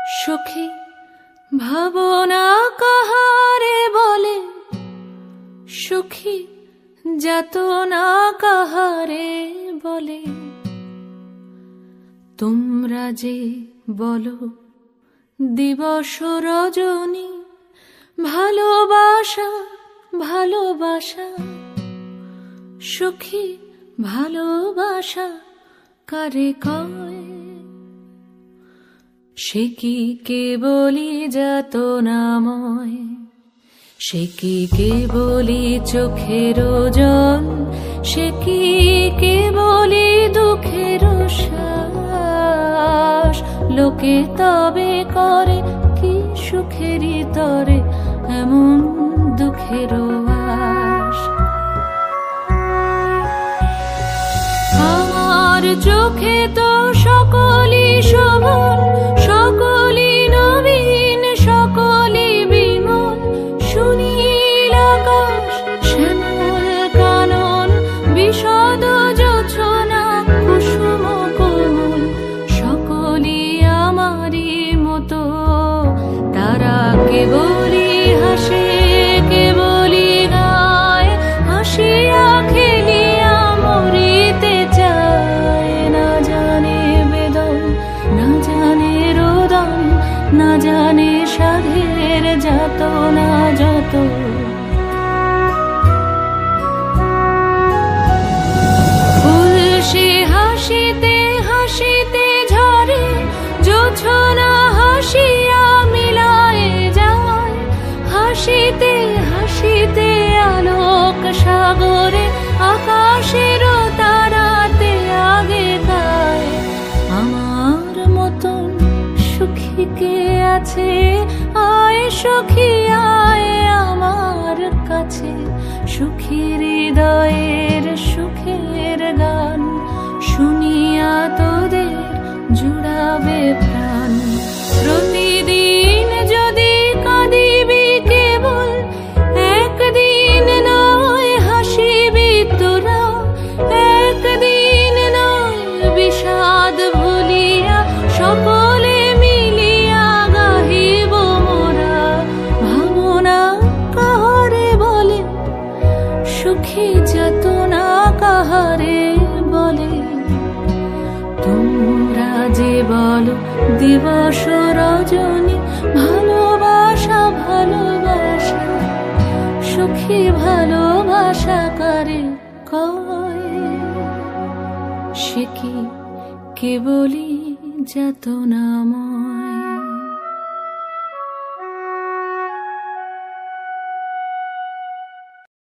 সখী ভাবনা কাহারে বলে, সখী যাতনা কাহারে বলে। তোমরা যে বলো দিবস রজনী, ভালোবাসা ভালোবাসা, সখী ভালোবাসা কারে কয়? সে কি কেবলি যাতনাময়, সে কি কেবলি চোখের জল, সে কি কেবলি দুঃখের শ্বাস? লোকে তবে করে কি সুখেরই তরে এমন দুঃখের আশ? আমার চোখে তো সকলই শোভন, সকলই নবীন, সকলই বিমল। সুনীল আকাশ, শ্যামল কানন, বিশদ জোছনা, কুসুম কোমল, সকলই আমারই মতো। তারা কেবলই হাসে, কেবলই গায়, হাসিয়া খেলিয়া মরিতে চায়। না জানে বেদন, না জানে রোদন, না জানে সাধের যাতনা যত। ফুল সে হাসিতে হাসিতে ঝরে, জোছনা হাসিয়া মিলায় যায়। হাসিতে হাসিতে আলোক সাগরে, আকাশের তারাতে আগে গায়। আমার মতন সুখী কে আছে? আয় সখী আয় আমার কাছে, সুখী হৃদয়ের সুখের গান শুনিয়া তোদের জুড়াবে প্রাণ। প্রতিদিন যদি কাঁদিবি কেবল, একদিন নয় হাসিবি তোরা। একদিন নয় বিষাদ ভুলিয়া, সকলে মিলিয়া গাহিব মোরা। ভাবনা কাহারে বলে, সুখী যাতনা কাহারে বলে। তোমরা যে বলো দিবস রজনী, ভালোবাসা ভালোবাসা, সখী ভালোবাসা কারে কয়? সে কি কেবলি যাতনাময়।